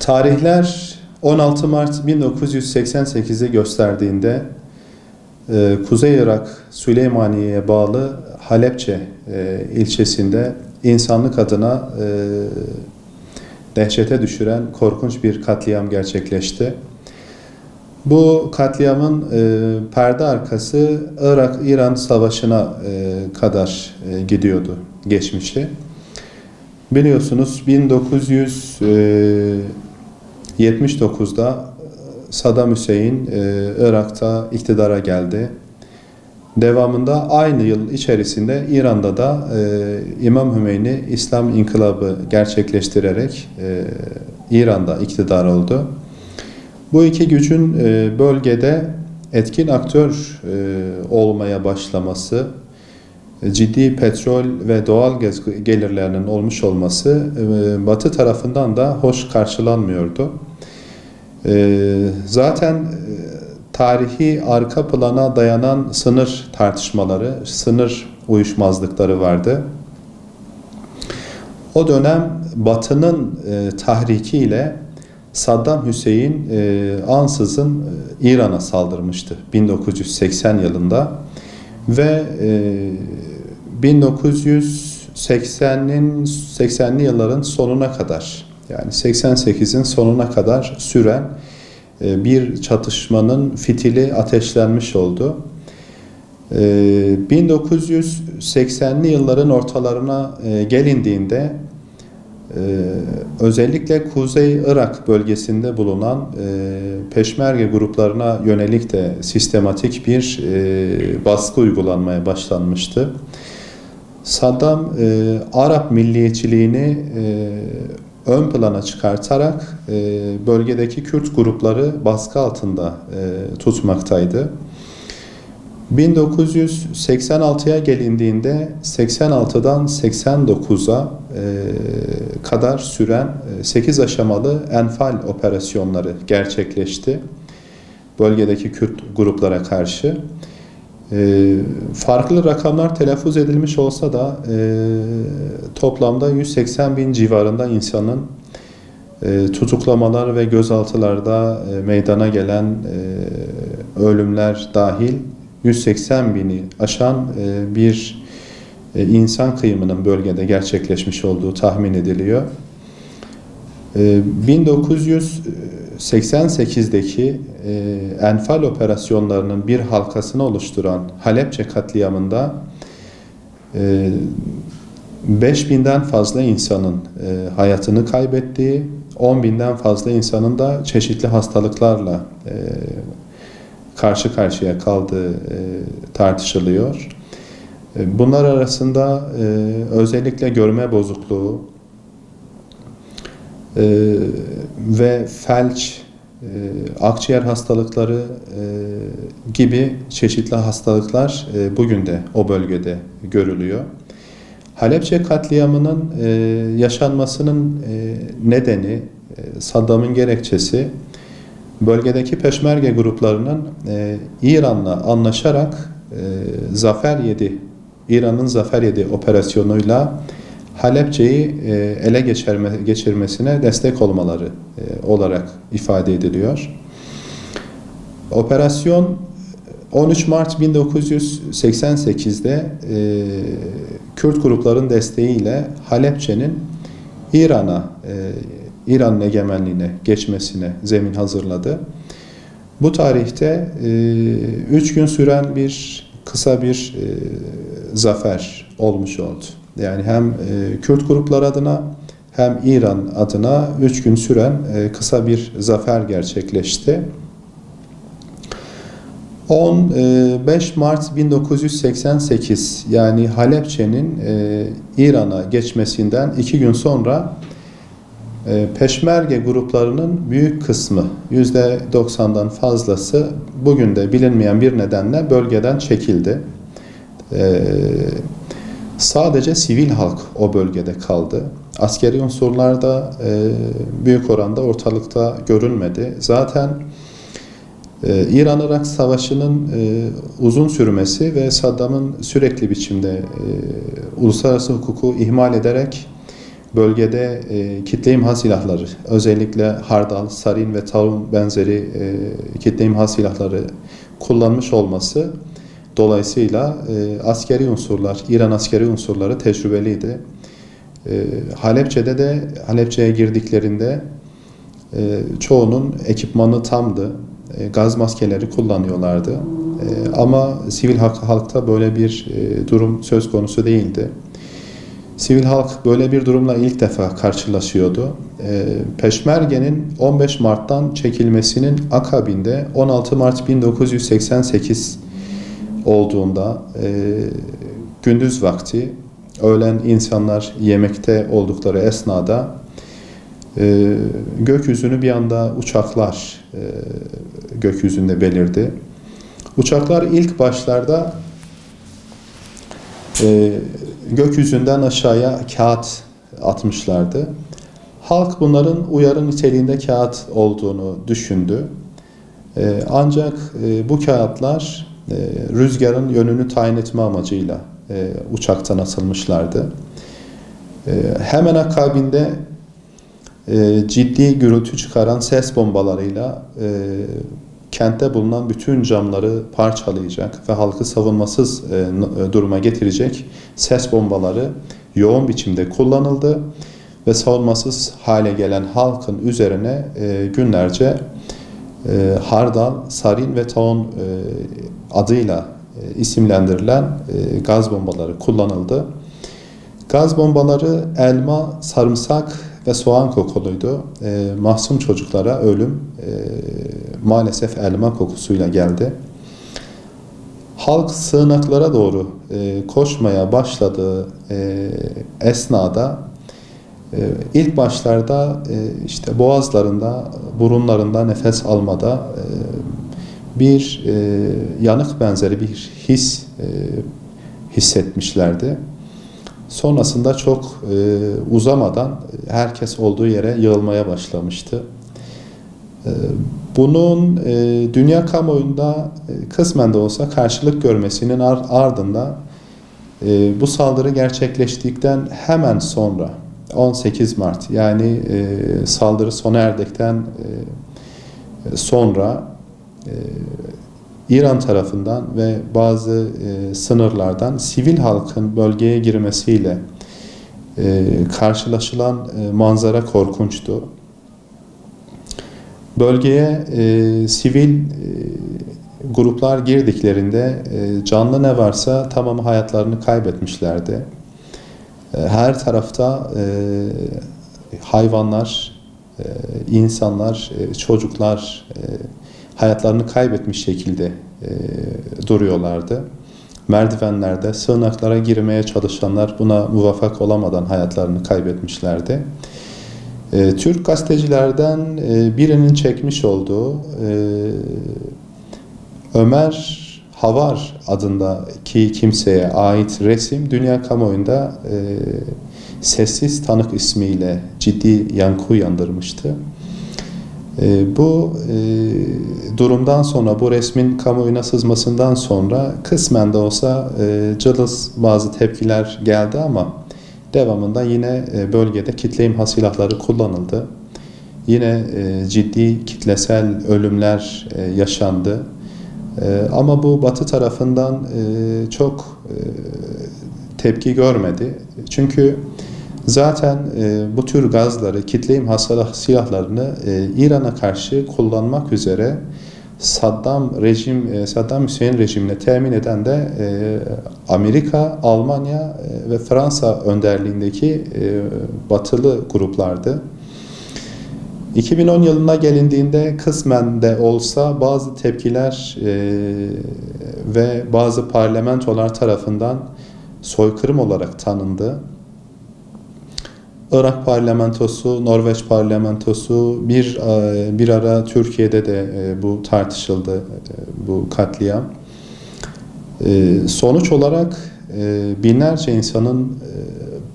Tarihler 16 Mart 1988'i gösterdiğinde Kuzey Irak Süleymaniye'ye bağlı Halepçe ilçesinde insanlık adına dehşete düşüren korkunç bir katliam gerçekleşti. Bu katliamın perde arkası Irak-İran Savaşı'na kadar gidiyordu geçmişi. Biliyorsunuz 1979'da Saddam Hüseyin Irak'ta iktidara geldi. Devamında aynı yıl içerisinde İran'da da İmam Hümeyni İslam İnkılabı gerçekleştirerek İran'da iktidar oldu. Bu iki gücün bölgede etkin aktör olmaya başlaması, ciddi petrol ve doğal gaz gelirlerinin olmuş olması Batı tarafından da hoş karşılanmıyordu. Zaten tarihi arka plana dayanan sınır tartışmaları, sınır uyuşmazlıkları vardı. O dönem Batı'nın tahrikiyle Saddam Hüseyin ansızın İran'a saldırmıştı 1980 yılında ve 1980'li yılların sonuna kadar, yani 88'in sonuna kadar süren bir çatışmanın fitili ateşlenmiş oldu. 1980'li yılların ortalarına gelindiğinde özellikle Kuzey Irak bölgesinde bulunan Peşmerge gruplarına yönelik de sistematik bir baskı uygulanmaya başlanmıştı. Saddam Arap milliyetçiliğini ön plana çıkartarak bölgedeki Kürt grupları baskı altında tutmaktaydı. 1986'ya gelindiğinde 86'dan 89'a kadar süren 8 aşamalı Enfal operasyonları gerçekleşti bölgedeki Kürt gruplara karşı. Farklı rakamlar telaffuz edilmiş olsa da toplamda 180 bin civarında insanın tutuklamalar ve gözaltılarda meydana gelen ölümler dahil 180 bini aşan bir insan kıyımının bölgede gerçekleşmiş olduğu tahmin ediliyor. 1988'deki Enfal operasyonlarının bir halkasını oluşturan Halepçe katliamında 5000'den fazla insanın hayatını kaybettiği, 10.000'den fazla insanın da çeşitli hastalıklarla karşı karşıya kaldığı tartışılıyor. Bunlar arasında özellikle görme bozukluğu ve felç, akciğer hastalıkları gibi çeşitli hastalıklar bugün de o bölgede görülüyor. Halepçe katliamının yaşanmasının nedeni, Saddam'ın gerekçesi, bölgedeki Peşmerge gruplarının İran'la anlaşarak Zafer 7, İran'ın Zafer 7 operasyonuyla Halepçe'yi ele geçirmesine destek olmaları olarak ifade ediliyor. Operasyon 13 Mart 1988'de Kürt grupların desteğiyle Halepçe'nin İran'ın egemenliğine geçmesine zemin hazırladı. Bu tarihte 3 gün süren kısa bir zafer olmuş oldu. Yani hem Kürt gruplar adına hem İran adına 3 gün süren kısa bir zafer gerçekleşti. 15 Mart 1988, yani Halepçe'nin İran'a geçmesinden 2 gün sonra Peşmerge gruplarının büyük kısmı, %90'dan fazlası bugün de bilinmeyen bir nedenle bölgeden çekildi. Sadece sivil halk o bölgede kaldı. Askeri unsurlar da büyük oranda ortalıkta görünmedi. Zaten İran-Irak Savaşı'nın uzun sürmesi ve Saddam'ın sürekli biçimde uluslararası hukuku ihmal ederek bölgede kitle imha silahları, özellikle hardal, sarin ve taun benzeri kitle imha silahları kullanmış olması dolayısıyla askeri unsurlar, İran askeri unsurları tecrübeliydi. Halepçe'ye girdiklerinde çoğunun ekipmanı tamdı. Gaz maskeleri kullanıyorlardı. Ama sivil halkta böyle bir durum söz konusu değildi. Sivil halk böyle bir durumla ilk defa karşılaşıyordu. Peşmerge'nin 15 Mart'tan çekilmesinin akabinde 16 Mart 1988 olduğunda gündüz vakti öğlen insanlar yemekte oldukları esnada gökyüzünü bir anda uçaklar gökyüzünde belirdi. Uçaklar ilk başlarda gökyüzünden aşağıya kağıt atmışlardı. Halk bunların uyarı niteliğinde kağıt olduğunu düşündü. Ancak bu kağıtlar rüzgarın yönünü tayin etme amacıyla uçaktan atılmışlardı. Hemen akabinde ciddi gürültü çıkaran ses bombalarıyla kentte bulunan bütün camları parçalayacak ve halkı savunmasız duruma getirecek ses bombaları yoğun biçimde kullanıldı ve savunmasız hale gelen halkın üzerine günlerce hardal, sarin ve taun adıyla isimlendirilen gaz bombaları kullanıldı. Gaz bombaları elma, sarımsak ve soğan kokuluydu. Mahzun çocuklara ölüm maalesef elma kokusuyla geldi. Halk sığınaklara doğru koşmaya başladığı esnada ilk başlarda işte boğazlarında, burunlarında nefes almada bir yanık benzeri bir his hissetmişlerdi. Sonrasında çok uzamadan herkes olduğu yere yığılmaya başlamıştı. Bunun dünya kamuoyunda kısmen de olsa karşılık görmesinin ardından bu saldırı gerçekleştikten hemen sonra 18 Mart yani saldırı sona erdikten sonra İran tarafından ve bazı sınırlardan sivil halkın bölgeye girmesiyle karşılaşılan manzara korkunçtu. Bölgeye sivil gruplar girdiklerinde canlı ne varsa tamamı hayatlarını kaybetmişlerdi. Her tarafta hayvanlar, insanlar, çocuklar hayatlarını kaybetmiş şekilde duruyorlardı. Merdivenlerde sığınaklara girmeye çalışanlar buna muvaffak olamadan hayatlarını kaybetmişlerdi. Türk gazetecilerden birinin çekmiş olduğu Ömer Havar adındaki kimseye ait resim dünya kamuoyunda sessiz tanık ismiyle ciddi yankı uyandırmıştı. Bu durumdan sonra, bu resmin kamuoyuna sızmasından sonra kısmen de olsa cılız bazı tepkiler geldi ama devamında yine bölgede kitle imha silahları kullanıldı. Yine ciddi kitlesel ölümler yaşandı. Ama bu Batı tarafından çok tepki görmedi. Çünkü zaten bu tür gazları, kitle imha silahlarını İran'a karşı kullanmak üzere Saddam Hüseyin rejimine temin eden de Amerika, Almanya ve Fransa önderliğindeki batılı gruplardı. 2010 yılına gelindiğinde kısmen de olsa bazı tepkiler ve bazı parlamentolar tarafından soykırım olarak tanındı. Irak parlamentosu, Norveç parlamentosu, bir ara Türkiye'de de bu tartışıldı, bu katliam. Sonuç olarak binlerce insanın,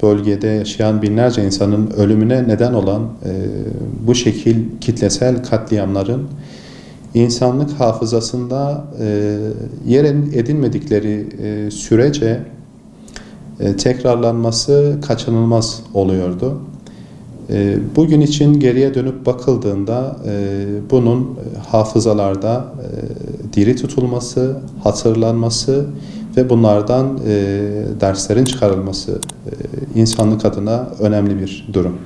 bölgede yaşayan binlerce insanın ölümüne neden olan bu şekil kitlesel katliamların insanlık hafızasında yer edinmedikleri sürece tekrarlanması kaçınılmaz oluyordu. Bugün için geriye dönüp bakıldığında bunun hafızalarda diri tutulması, hatırlanması ve bunlardan derslerin çıkarılması insanlık adına önemli bir durum.